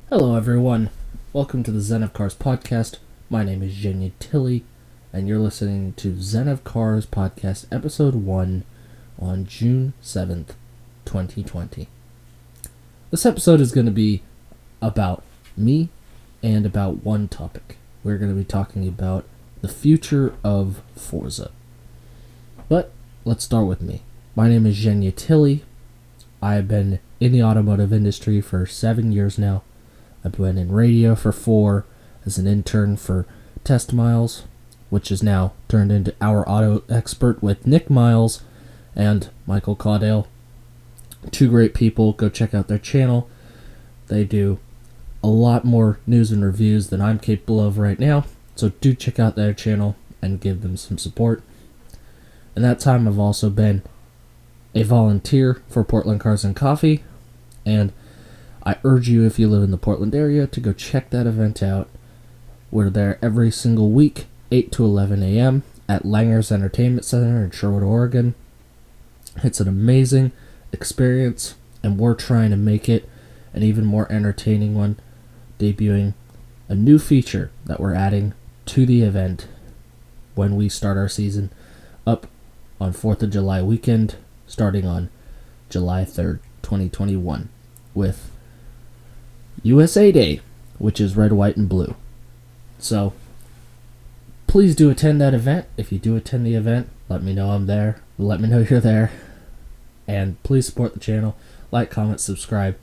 Hello everyone, welcome to the Zen Of Cars podcast. My name is Jenya Tilly, and you're listening to Zen Of Cars podcast episode 1 on June 7th, 2020. This episode is going to be about me and about one topic. We're going to be talking about the future of Forza. But let's start with me. My name is Jenya Tilly. I have been in the automotive industry for 7 years now. I've been in radio for 4 as an intern for Test Miles, which is now turned into Our Auto Expert with Nick Miles and Michael Caudale. Two great people. Go check out their channel. They do a lot more news and reviews than I'm capable of right now, so do check out their channel and give them some support. In that time, I've also been a volunteer for Portland Cars and Coffee, and I urge you, if you live in the Portland area, to go check that event out. We're there every single week, 8 to 11 a.m. at Langer's Entertainment Center in Sherwood, Oregon. It's an amazing experience, and we're trying to make it an even more entertaining one, debuting a new feature that we're adding to the event when we start our season up on 4th of July weekend, starting on July 3rd, 2021, with USA Day, which is red, white, and blue. So, please do attend that event. If you do attend the event, let me know I'm there. Let me know you're there. And please support the channel. Like, comment, subscribe,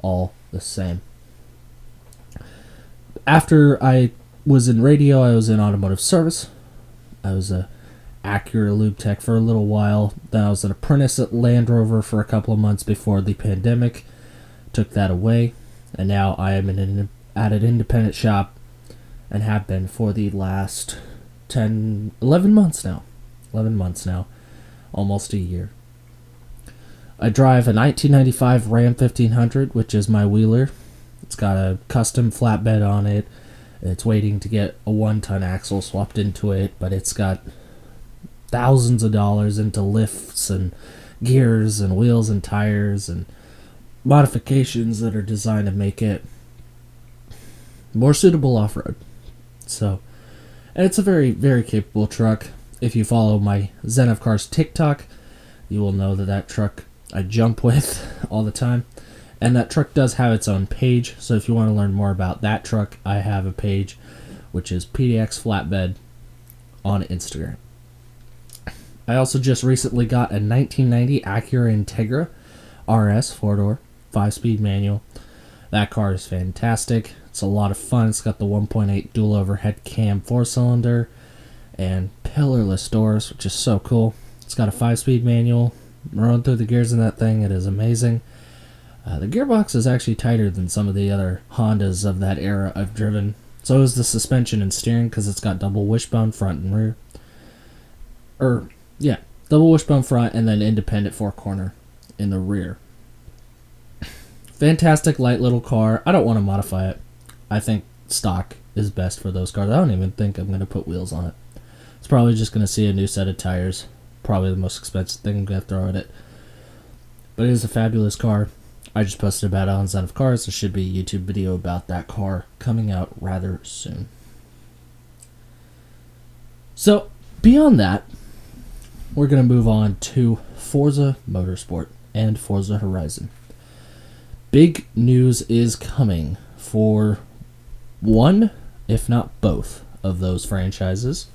all the same. After I was in radio, I was in automotive service. I was a Acura lube tech for a little while. Then I was an apprentice at Land Rover for a couple of months before the pandemic took that away. And now I am at an independent shop and have been for the last 11 months now. 11 months now. Almost a year. I drive a 1995 Ram 1500, which is my wheeler. It's got a custom flatbed on it. It's waiting to get a 1-ton axle swapped into it, but it's got thousands of dollars into lifts and gears and wheels and tires and modifications that are designed to make it more suitable off-road. So, and it's a very, very capable truck. If you follow my Zen of Cars TikTok, you will know that truck I jump with all the time. And that truck does have its own page, so if you want to learn more about that truck, I have a page, which is PDX Flatbed on Instagram. I also just recently got a 1990 Acura Integra Rs 4-door, 5-speed manual. That car is fantastic. It's a lot of fun. It's got the 1.8 dual overhead cam 4-cylinder and pillarless doors, which is so cool. It's got a 5-speed manual. Run through the gears in that thing. It is amazing. The gearbox is actually tighter than some of the other Hondas of that era I've driven. So is the suspension and steering, because it's got double wishbone front and rear. Double wishbone front and then independent 4-corner in the rear. Fantastic light little car. I don't want to modify it. I think stock is best for those cars. I don't even think I'm going to put wheels on it. It's probably just going to see a new set of tires. Probably the most expensive thing I'm going to throw at it. But it is a fabulous car. I just posted about it on Zen of Cars. There should be a YouTube video about that car coming out rather soon. So, beyond that, we're going to move on to Forza Motorsport and Forza Horizon. Big news is coming for one, if not both, of those franchises.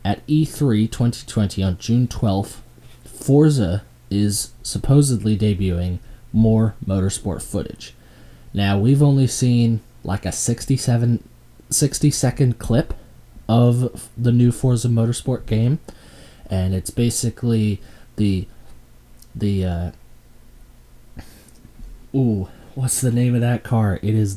At E3 2020 on June 12th, Forza is supposedly debuting more motorsport footage. Now, we've only seen like a 60-second clip of the new Forza Motorsport game, and it's basically what's the name of that car? It is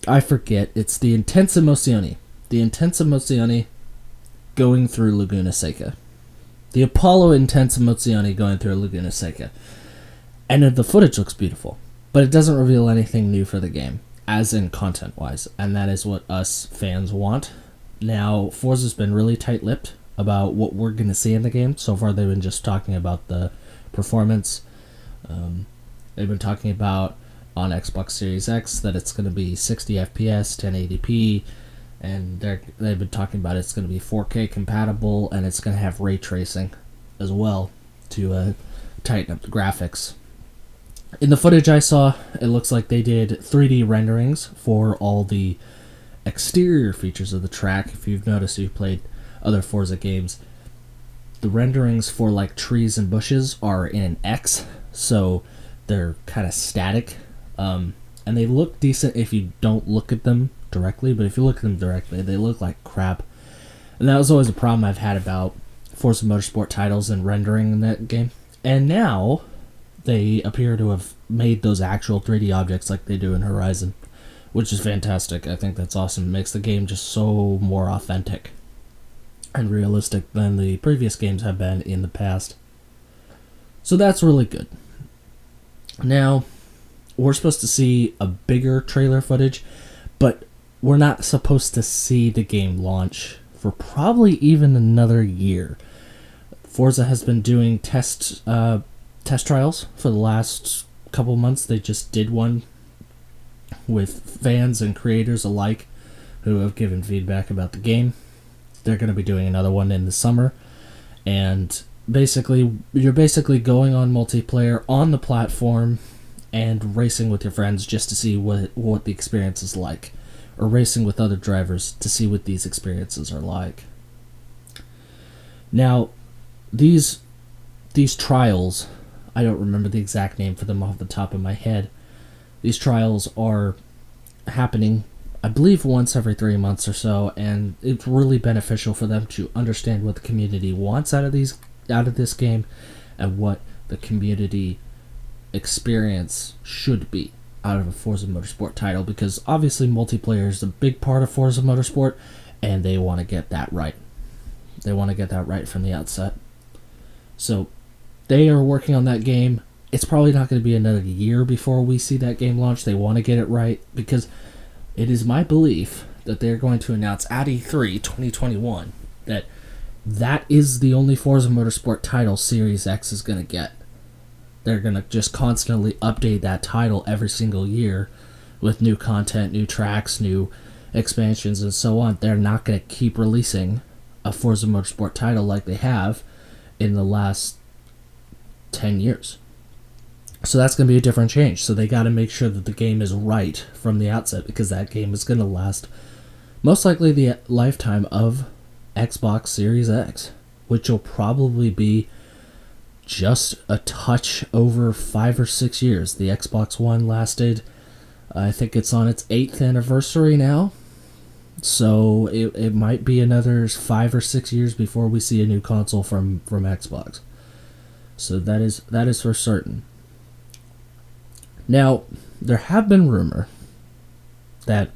I forget. It's the Intensa Emozioni. The Intensa Emozioni going through Laguna Seca. The Apollo Intensa Emozioni going through Laguna Seca. And the footage looks beautiful, but it doesn't reveal anything new for the game, as in content-wise, and that is what us fans want. Now, Forza's been really tight-lipped about what we're going to see in the game. So far, they've been just talking about the performance. They've been talking about on Xbox Series X that it's going to be 60 FPS, 1080p, and they've been talking about it's going to be 4K compatible, and it's going to have ray tracing as well to tighten up the graphics. In the footage I saw, it looks like they did 3D renderings for all the exterior features of the track. If you've noticed, you've played other Forza games, the renderings for like trees and bushes are in an X, so they're kind of static, and they look decent if you don't look at them directly, but if you look at them directly, they look like crap. And that was always a problem I've had about Forza Motorsport titles and rendering in that game. And now they appear to have made those actual 3D objects like they do in Horizon, which is fantastic. I think that's awesome. It makes the game just so more authentic and realistic than the previous games have been in the past. So that's really good. Now, we're supposed to see a bigger trailer footage, but we're not supposed to see the game launch for probably even another year. Forza has been doing test trials for the last couple months. They just did one with fans and creators alike who have given feedback about the game. They're going to be doing another one in the summer, and you're basically going on multiplayer on the platform and racing with your friends just to see what the experience is like, or racing with other drivers to see what these experiences are like. Now, these trials, I don't remember the exact name for them off the top of my head. These trials are happening, I believe, once every 3 months or so, and it's really beneficial for them to understand what the community wants out of this game and what the community experience should be out of a Forza Motorsport title, because obviously multiplayer is a big part of Forza Motorsport, and they want to get that right. They want to get that right from the outset. So they are working on that game. It's probably not going to be another year before we see that game launch. They want to get it right, because it is my belief that they're going to announce at E3 2021 that is the only Forza Motorsport title Series X is going to get. They're going to just constantly update that title every single year with new content, new tracks, new expansions, and so on. They're not going to keep releasing a Forza Motorsport title like they have in the last 10 years. So that's going to be a different change. So they got to make sure that the game is right from the outset, because that game is going to last most likely the lifetime of Xbox Series X, which will probably be just a touch over 5 or 6 years. The Xbox One lasted, I think it's on its 8th anniversary now, so it might be another 5 or 6 years before we see a new console from Xbox. So that is for certain. Now, there have been rumor that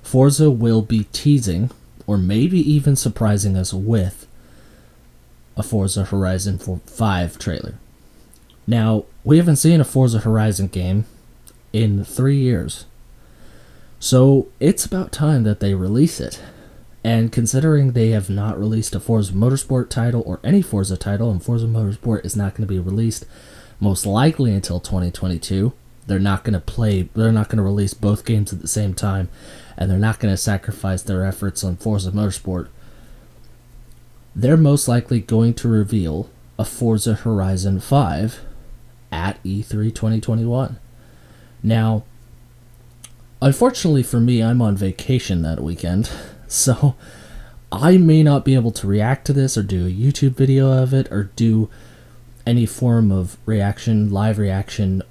Forza will be teasing, or maybe even surprising us with, a Forza Horizon 5 trailer. Now, we haven't seen a Forza Horizon game in 3 years, so it's about time that they release it. And considering they have not released a Forza Motorsport title or any Forza title, and Forza Motorsport is not going to be released most likely until 2022, they're not going to release both games at the same time, and they're not going to sacrifice their efforts on Forza Motorsport. They're most likely going to reveal a Forza Horizon 5 at E3 2021. Now, unfortunately for me, I'm on vacation that weekend, so I may not be able to react to this or do a YouTube video of it or do any form of reaction, live reaction,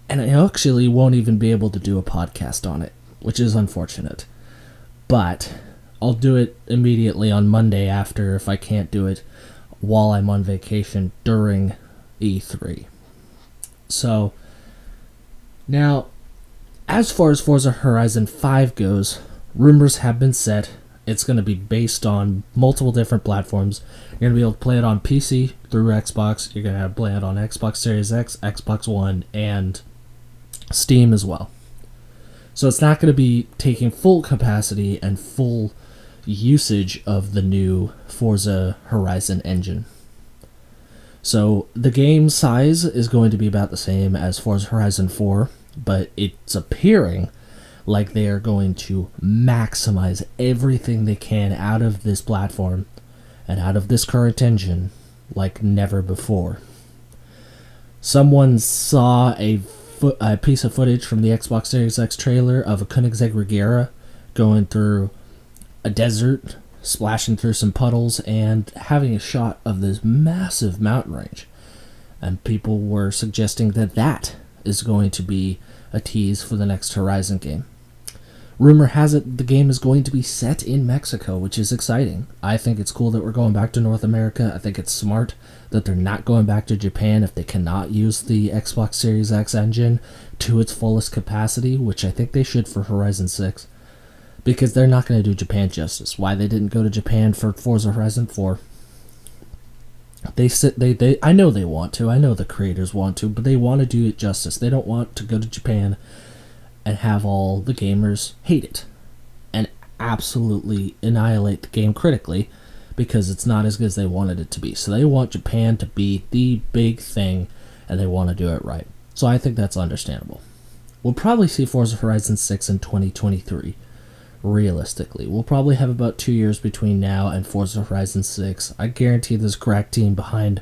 and I actually won't even be able to do a podcast on it, which is unfortunate. But I'll do it immediately on Monday after if I can't do it while I'm on vacation during E3. So, now, as far as Forza Horizon 5 goes, rumors have been set. It's going to be based on multiple different platforms. You're going to be able to play it on PC through Xbox. You're going to play it on Xbox Series X, Xbox One, and Steam as well. So it's not going to be taking full capacity and full usage of the new Forza Horizon engine. So the game size is going to be about the same as Forza Horizon 4. but it's appearing like they are going to maximize everything they can out of this platform and out of this current engine like never before. Someone saw a piece of footage from the Xbox Series X trailer of a Koenigsegg Regera going through a desert, splashing through some puddles, and having a shot of this massive mountain range. And people were suggesting that that is going to be a tease for the next Horizon game. Rumor has it the game is going to be set in Mexico, which is exciting. I think it's cool that we're going back to North America. I think it's smart that they're not going back to Japan if they cannot use the Xbox Series X engine to its fullest capacity, which I think they should for Horizon 6, because they're not going to do Japan justice. Why they didn't go to Japan for Forza Horizon 4? I know they want to. I know the creators want to, but they want to do it justice. They don't want to go to Japan and have all the gamers hate it and absolutely annihilate the game critically because it's not as good as they wanted it to be. So they want Japan to be the big thing, and they want to do it right. So I think that's understandable. We'll probably see Forza Horizon 6 in 2023. Realistically, we'll probably have about 2 years between now and Forza Horizon 6. I guarantee there's a crack team behind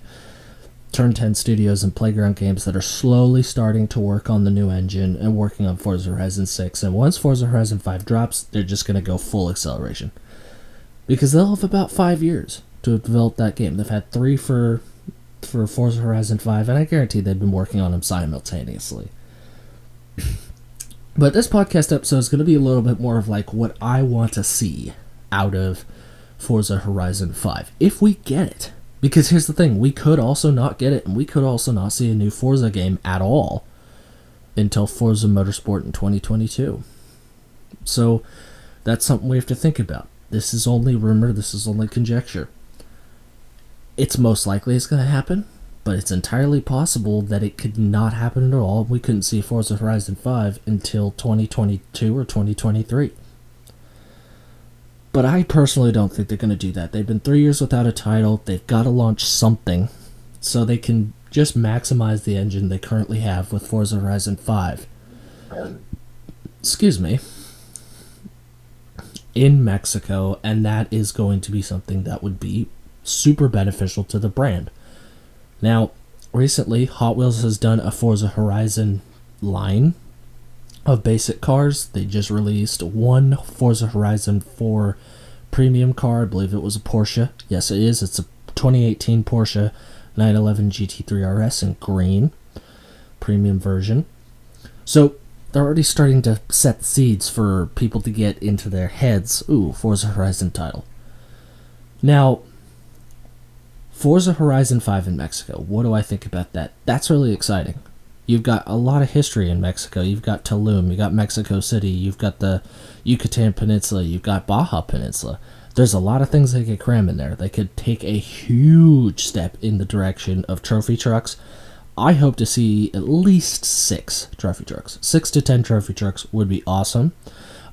Turn 10 Studios and Playground Games that are slowly starting to work on the new engine and working on Forza Horizon 6. And once Forza Horizon 5 drops, they're just going to go full acceleration, because they'll have about 5 years to develop that game. They've had 3 for Forza Horizon 5, and I guarantee they've been working on them simultaneously. But this podcast episode is going to be a little bit more of like what I want to see out of Forza Horizon 5, if we get it. Because here's the thing, we could also not get it, and we could also not see a new Forza game at all until Forza Motorsport in 2022. So that's something we have to think about. This is only rumor, this is only conjecture. It's most likely it's going to happen, but it's entirely possible that it could not happen at all. We couldn't see Forza Horizon 5 until 2022 or 2023. But I personally don't think they're going to do that. They've been 3 years without a title. They've got to launch something so they can just maximize the engine they currently have with Forza Horizon 5. Excuse me. In Mexico, and that is going to be something that would be super beneficial to the brand. Now, recently, Hot Wheels has done a Forza Horizon line of basic cars. They just released one Forza Horizon 4 premium car. I believe it was a Porsche. Yes, it is. It's a 2018 Porsche 911 GT3 RS in green. Premium version. So, they're already starting to set seeds for people to get into their heads. Ooh, Forza Horizon title. Now, Forza Horizon 5 in Mexico. What do I think about that? That's really exciting. You've got a lot of history in Mexico. You've got Tulum, you've got Mexico City, you've got the Yucatan Peninsula, you've got Baja Peninsula. There's a lot of things they could cram in there. They could take a huge step in the direction of trophy trucks. I hope to see at least 6 trophy trucks. 6 to 10 trophy trucks would be awesome.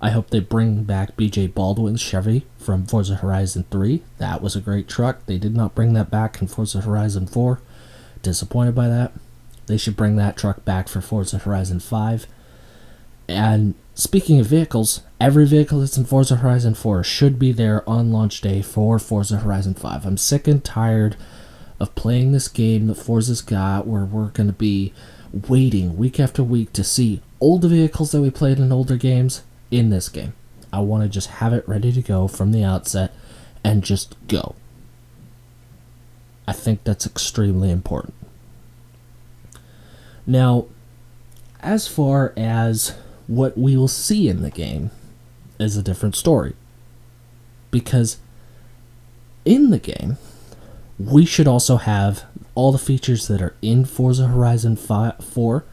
I hope they bring back BJ Baldwin's Chevy from Forza Horizon 3. That was a great truck. They did not bring that back in Forza Horizon 4. Disappointed by that. They should bring that truck back for Forza Horizon 5. And speaking of vehicles, every vehicle that's in Forza Horizon 4 should be there on launch day for Forza Horizon 5. I'm sick and tired of playing this game that Forza's got, where we're going to be waiting week after week to see older vehicles that we played in older games in this game. I want to just have it ready to go from the outset and just go. I think that's extremely important. Now, as far as what we will see in the game is a different story. Because in the game, we should also have all the features that are in Forza Horizon 4,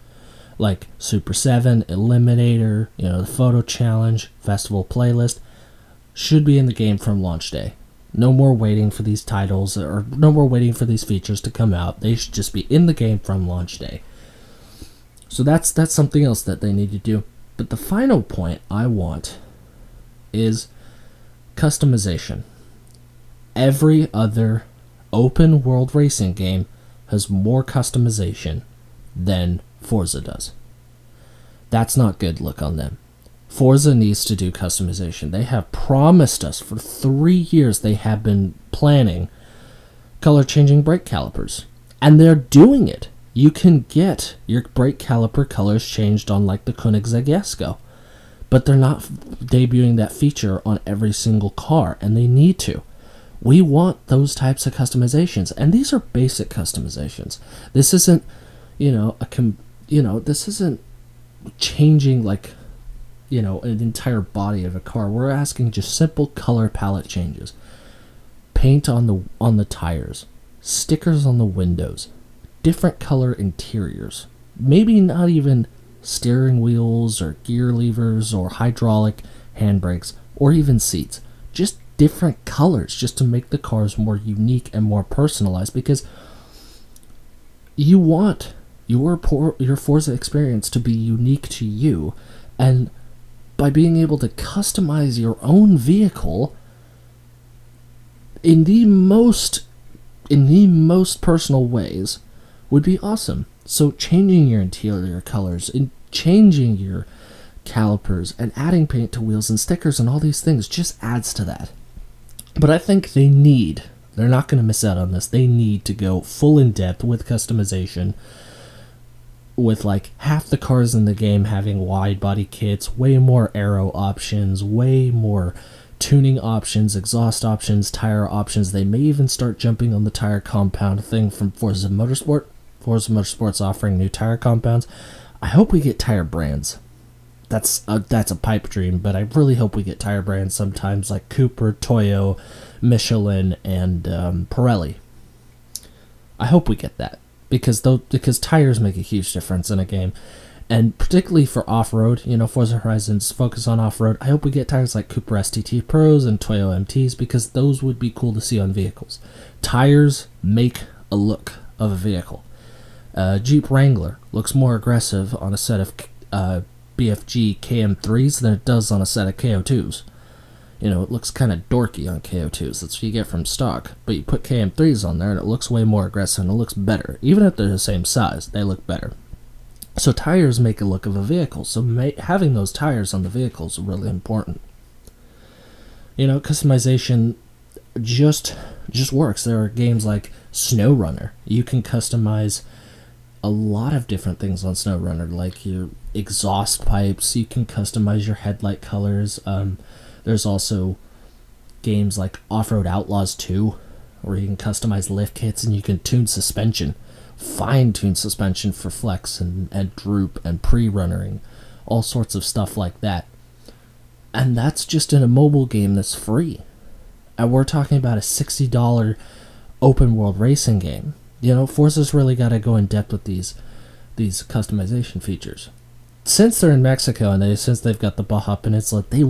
like Super 7, Eliminator, the Photo Challenge, Festival Playlist, should be in the game from launch day. No more waiting for these titles, or no more waiting for these features to come out. They should just be in the game from launch day. So that's something else that they need to do. But the final point I want is customization. Every other open world racing game has more customization than Forza does. That's not good look on them. Forza needs to do customization. They have promised us for 3 years, they have been planning color changing brake calipers. And they're doing it. You can get your brake caliper colors changed on like the Koenigsegg Jesko. But they're not debuting that feature on every single car, and they need to. We want those types of customizations, and these are basic customizations. This isn't, this isn't changing like, an entire body of a car. We're asking just simple color palette changes. Paint on the tires, stickers on the windows, different color interiors. Maybe not even steering wheels or gear levers or hydraulic handbrakes or even seats. Just different colors just to make the cars more unique and more personalized, because you want your Forza experience to be unique to you, and by being able to customize your own vehicle in the most personal ways would be awesome. So changing your interior colors and changing your calipers and adding paint to wheels and stickers and all these things just adds to that. But I think they're not going to miss out on this. They need to go full in depth with customization, with like half the cars in the game having wide body kits, way more aero options, way more tuning options, exhaust options, tire options. They may even start jumping on the tire compound thing from Forza Motorsport. Forza Motorsport's offering new tire compounds. I hope we get tire brands. That's a pipe dream, but I really hope we get tire brands sometimes, like Cooper, Toyo, Michelin, and Pirelli. I hope we get that, because tires make a huge difference in a game, and particularly for off-road. Forza Horizon's focus on off-road. I hope we get tires like Cooper STT Pros and Toyo MTs, because those would be cool to see on vehicles. Tires make a look of a vehicle. Jeep Wrangler looks more aggressive on a set of BFG KM3s than it does on a set of KO2s. It looks kind of dorky on KO2s. That's what you get from stock. But you put KM3s on there and it looks way more aggressive and it looks better. Even if they're the same size, they look better. So tires make a look of a vehicle. So having those tires on the vehicle is really important. Customization just works. There are games like SnowRunner. You can customize a lot of different things on SnowRunner, like your exhaust pipes. You can customize your headlight colors. There's also games like Off-Road Outlaws 2, where you can customize lift kits and you can tune suspension, fine-tune suspension for flex and droop and pre-runnering, all sorts of stuff like that. And that's just in a mobile game that's free. And we're talking about a $60 open world racing game. Forza's really got to go in depth with these customization features. Since they're in Mexico and since they've got the Baja Peninsula, they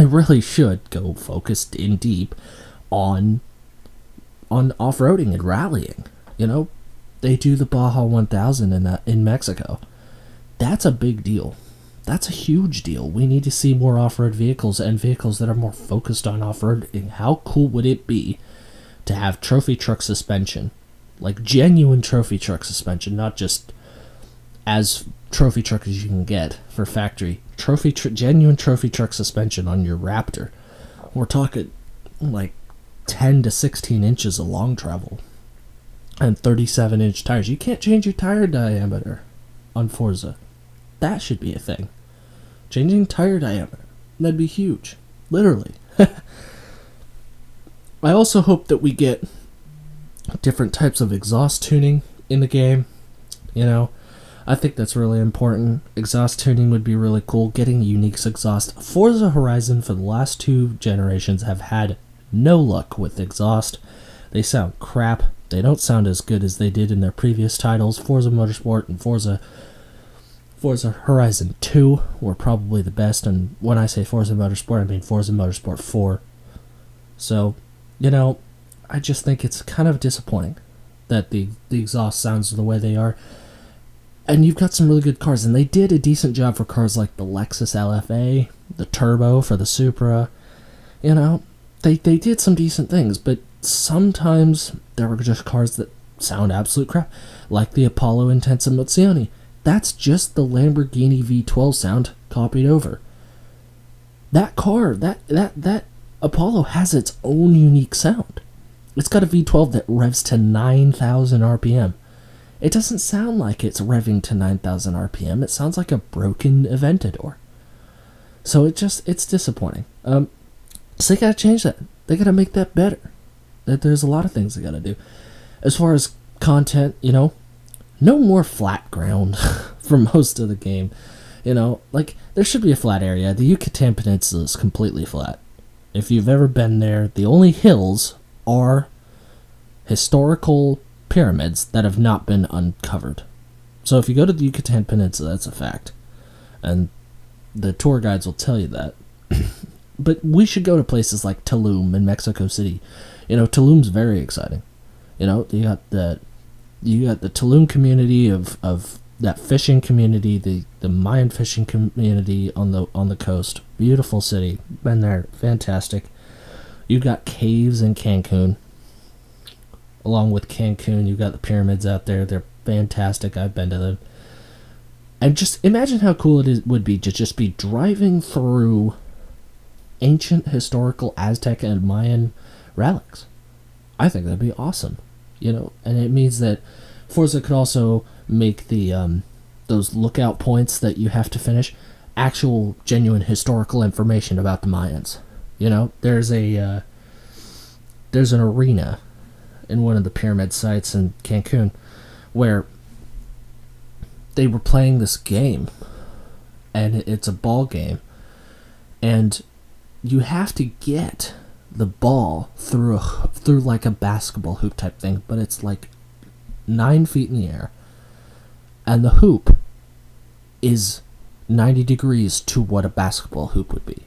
really should go focused in deep on off-roading and rallying. They do the Baja 1000 in Mexico. That's a big deal. That's a huge deal. We need to see more off-road vehicles and vehicles that are more focused on off-roading. How cool would it be to have trophy truck suspension? Like genuine trophy truck suspension, not just as trophy truck as you can get for factory. Genuine trophy truck suspension on your Raptor. We're talking like 10 to 16 inches of long travel and 37-inch tires. You can't change your tire diameter on Forza. That should be a thing. Changing tire diameter. That'd be huge. Literally. I also hope that we get different types of exhaust tuning in the game. I think that's really important. Exhaust tuning would be really cool. Getting unique exhaust. Forza Horizon for the last 2 generations have had no luck with exhaust. They sound crap. They don't sound as good as they did in their previous titles. Forza Motorsport and Forza Horizon 2 were probably the best, and when I say Forza Motorsport, I mean Forza Motorsport 4. So, I just think it's kind of disappointing that the exhaust sounds the way they are. And you've got some really good cars, and they did a decent job for cars like the Lexus LFA, the Turbo for the Supra. They did some decent things, but sometimes there were just cars that sound absolute crap, like the Apollo Intensa Mozioni. That's just the Lamborghini V12 sound copied over. That car, that Apollo has its own unique sound. It's got a V12 that revs to 9,000 RPM. It doesn't sound like it's revving to 9,000 RPM. It sounds like a broken Aventador. So it's disappointing. So they gotta change that. They gotta make that better. There's a lot of things they gotta do. As far as content, no more flat ground for most of the game. Like, there should be a flat area. The Yucatan Peninsula is completely flat. If you've ever been there, the only hills are historical pyramids that have not been uncovered. So if you go to the Yucatan Peninsula, that's a fact. And the tour guides will tell you that. But we should go to places like Tulum in Mexico City. Tulum's very exciting. You got the Tulum community of that fishing community, the Mayan fishing community on the coast. Beautiful city. Been there. Fantastic. You've got caves in Cancun. Along with Cancun, you've got the pyramids out there. They're fantastic. I've been to them. And just imagine how cool it would be to just be driving through ancient historical Aztec and Mayan relics. I think that'd be awesome. And it means that Forza could also make the those lookout points that you have to finish actual genuine historical information about the Mayans. There's an arena in one of the pyramid sites in Cancun where they were playing this game, and it's a ball game, and you have to get the ball through like a basketball hoop type thing, but it's like 9 feet in the air, and the hoop is 90 degrees to what a basketball hoop would be.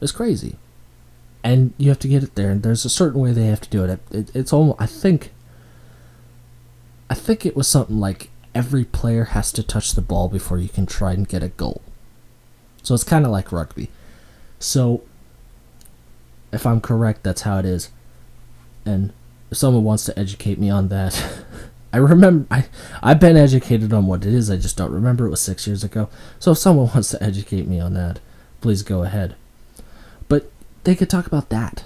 It's crazy. And you have to get it there, and there's a certain way they have to do it. It's almost, I think it was something like every player has to touch the ball before you can try and get a goal. So it's kind of like rugby. So, if I'm correct, that's how it is. And if someone wants to educate me on that, I remember, I've been educated on what it is, I just don't remember. It was 6 years ago. So if someone wants to educate me on that, please go ahead. But they could talk about that,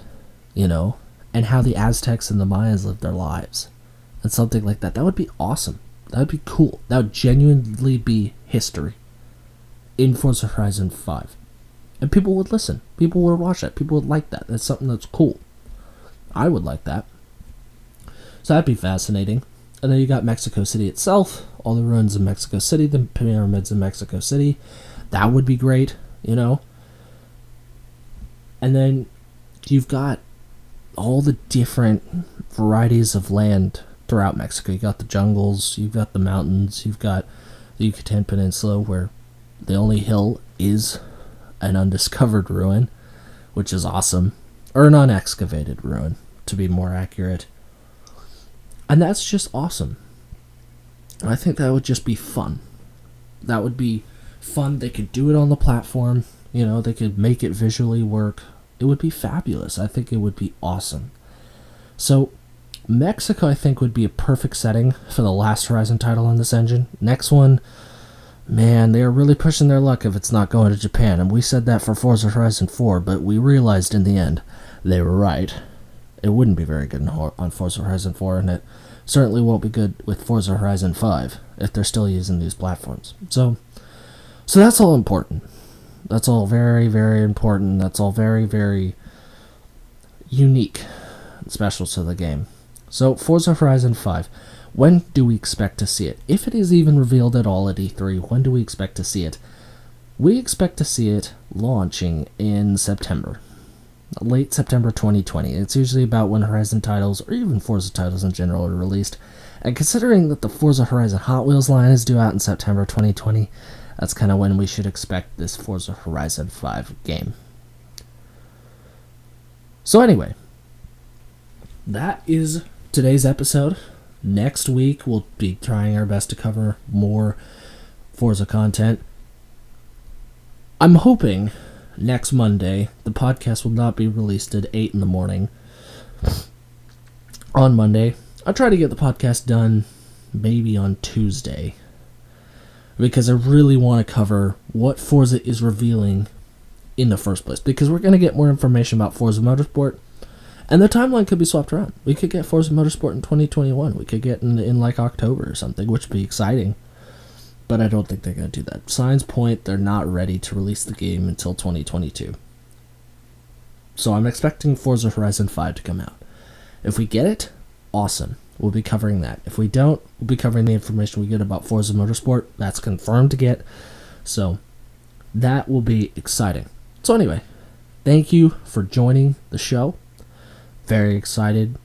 and how the Aztecs and the Mayans lived their lives. And something like that. That would be awesome. That would be cool. That would genuinely be history in Forza Horizon 5. And people would listen. People would watch that. People would like that. That's something that's cool. I would like that. So that'd be fascinating. And then you got Mexico City itself. All the ruins in Mexico City. The pyramids in Mexico City. That would be great, And then you've got all the different varieties of land throughout Mexico. You got the jungles, you've got the mountains, you've got the Yucatan Peninsula, where the only hill is an undiscovered ruin, which is awesome. Or an unexcavated ruin, to be more accurate. And that's just awesome. I think that would just be fun. That would be fun. They could do it on the platform. They could make it visually work. It would be fabulous. I think it would be awesome. So, Mexico, I think, would be a perfect setting for the last Horizon title on this engine. Next one, man, they are really pushing their luck if it's not going to Japan. And we said that for Forza Horizon 4, but we realized in the end they were right. It wouldn't be very good on Forza Horizon 4, and it certainly won't be good with Forza Horizon 5 if they're still using these platforms. So that's all important. That's all very, very important. That's all very, very unique and special to the game. So, Forza Horizon 5. When do we expect to see it? If it is even revealed at all at E3, when do we expect to see it? We expect to see it launching in September. Late September 2020. It's usually about when Horizon titles, or even Forza titles in general, are released. And considering that the Forza Horizon Hot Wheels line is due out in September 2020, that's kind of when we should expect this Forza Horizon 5 game. So anyway, that is today's episode. Next week, we'll be trying our best to cover more Forza content. I'm hoping next Monday, the podcast will not be released at 8 in the morning. On Monday, I'll try to get the podcast done maybe on Tuesday. because I really want to cover what Forza is revealing in the first place, because we're going to get more information about Forza Motorsport, and the timeline could be swapped around. We could get Forza Motorsport in 2021. We could get in like October or something, which would be exciting. But I don't think they're going to do that. Signs point they're not ready to release the game until 2022. So I'm expecting Forza Horizon 5 to come out. If we get it, awesome. We'll be covering that. If we don't, we'll be covering the information we get about Forza Motorsport. That's confirmed to get. So that will be exciting. So anyway, thank you for joining the show. Very excited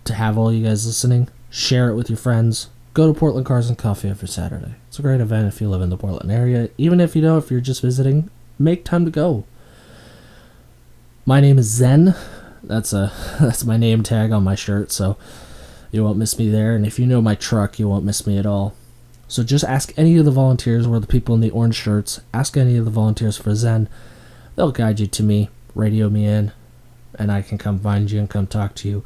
to have all you guys listening. Share it with your friends. Go to Portland Cars and Coffee every Saturday. It's a great event if you live in the Portland area. Even if you don't, if you're just visiting, make time to go. My name is Zen. That's my name tag on my shirt, so you won't miss me there. And if you know my truck, you won't miss me at all. So just ask any of the volunteers, or the people in the orange shirts, ask any of the volunteers for Zen. They'll guide you to me, radio me in, and I can come find you and come talk to you.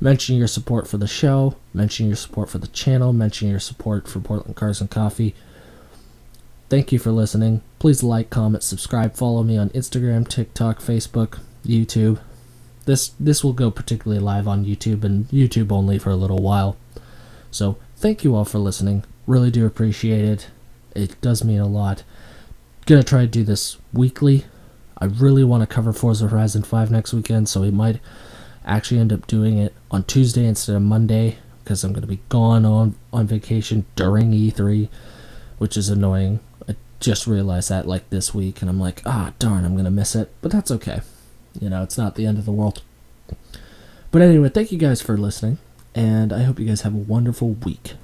Mention your support for the show, mention your support for the channel, mention your support for Portland Cars and Coffee. Thank you for listening. Please like, comment, subscribe, follow me on Instagram, TikTok, Facebook, YouTube. This will go particularly live on YouTube, and YouTube only for a little while. So thank you all for listening. Really do appreciate it. It does mean a lot. Gonna try to do this weekly. I really want to cover Forza Horizon 5 next weekend, so we might actually end up doing it on Tuesday instead of Monday, because I'm going to be gone on vacation during E3, which is annoying. I just realized that like this week, and I'm like, darn, I'm going to miss it, but that's okay. It's not the end of the world. But anyway, thank you guys for listening, and I hope you guys have a wonderful week.